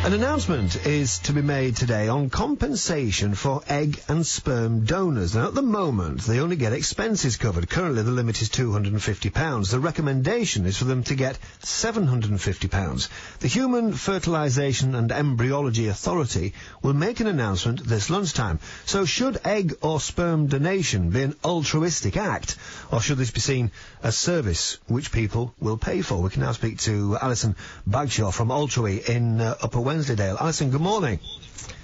An announcement is to be made today on compensation for egg and sperm donors. Now, at the moment, they only get expenses covered. Currently, the limit is £250. The recommendation is for them to get £750. The Human Fertilisation and Embryology Authority will make an announcement this lunchtime. So, should egg or sperm donation be an altruistic act, or should this be seen as service which people will pay for? We can now speak to Alison Bagshawe from Altrui in Upper Wensleydale. Alison, good morning.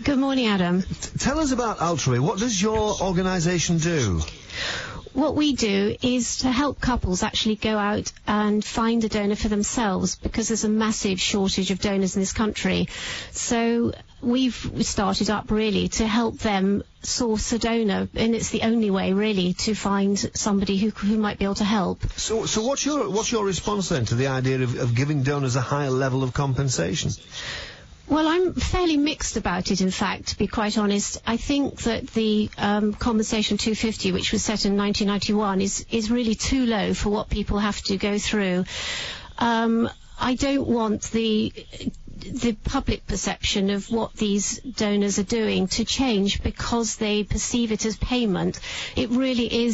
Good morning, Adam. Tell us about Altrui. What does your organisation do? What we do is to help couples actually go out and find a donor for themselves, because there's a massive shortage of donors in this country. So we've started up really to help them source a donor, and it's the only way really to find somebody who might be able to help. So what's your response then to the idea of giving donors a higher level of compensation? Well, I'm fairly mixed about it, in fact, to be quite honest. I think that the compensation $250, which was set in 1991, is really too low for what people have to go through. I don't want the public perception of what these donors are doing to change because they perceive it as payment. It really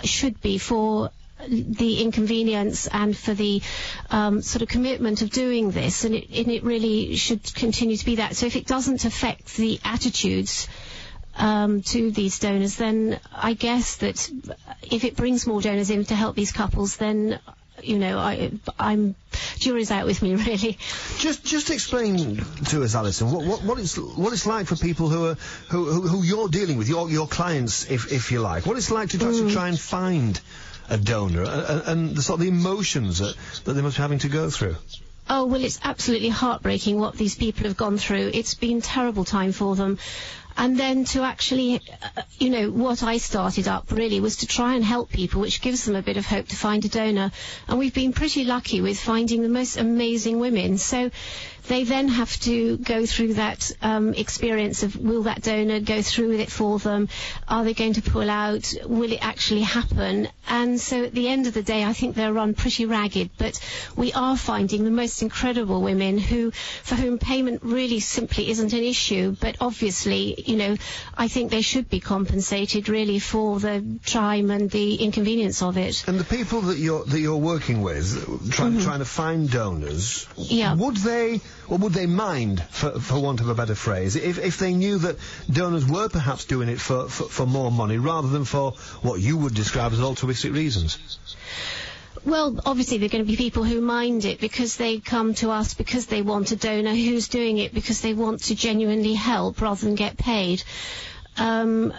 should be for the inconvenience and for the sort of commitment of doing this, and it really should continue to be that. So if it doesn't affect the attitudes to these donors, then I guess that if it brings more donors in to help these couples, then I'm jury's out with me, really. Just explain to us, Alison, what it's like for people who you're dealing with, your clients, if you like. What it's like to actually try and find a donor, and the sort of the emotions that they must be having to go through. Oh, well, it's absolutely heartbreaking what these people have gone through. It's been a terrible time for them. And then to actually, what I started up really was to try and help people, which gives them a bit of hope to find a donor. And we've been pretty lucky with finding the most amazing women. So they then have to go through that experience of, will that donor go through with it for them? Are they going to pull out? Will it actually happen? And so at the end of the day, I think they're run pretty ragged. But we are finding the most incredible women for whom payment really simply isn't an issue. But obviously, I think they should be compensated really for the time and the inconvenience of it. And the people that you're working with, trying to find donors, would they mind, for want of a better phrase, if they knew that donors were perhaps doing it for more money rather than for what you would describe as altruistic reasons? Well, obviously there are going to be people who mind it because they come to us because they want a donor who's doing it because they want to genuinely help rather than get paid. To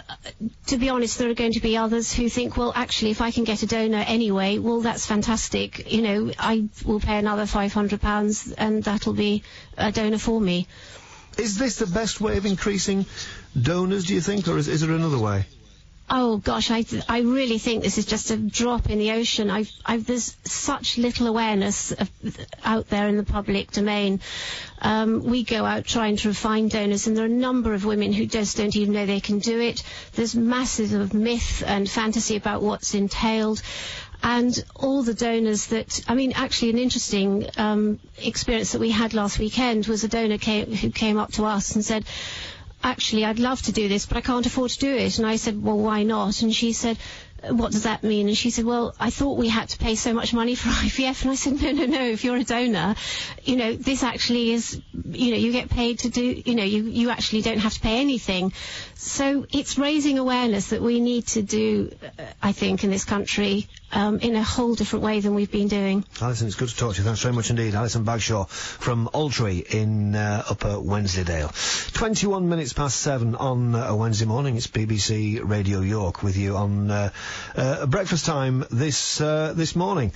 be honest, there are going to be others who think, well, actually, if I can get a donor anyway, well, that's fantastic. I will pay another £500 and that'll be a donor for me. Is this the best way of increasing donors, do you think, or is there another way? Oh gosh, I really think this is just a drop in the ocean. There's such little awareness out there in the public domain. We go out trying to find donors, and there are a number of women who just don't even know they can do it. There's masses of myth and fantasy about what's entailed. And all the donors actually an interesting experience that we had last weekend was a donor who came up to us and said, actually, I'd love to do this, but I can't afford to do it. And I said, well, why not? And she said, what does that mean? And she said, well, I thought we had to pay so much money for IVF. And I said, no, if you're a donor, this actually is, you get paid to do, you actually don't have to pay anything. So it's raising awareness that we need to do, I think, in this country, in a whole different way than we've been doing. Alison, it's good to talk to you. Thanks very much indeed. Alison Bagshawe from Altrui in Upper Wensleydale. 21 minutes past 7 on a Wednesday morning. It's BBC Radio York with you on breakfast time this morning.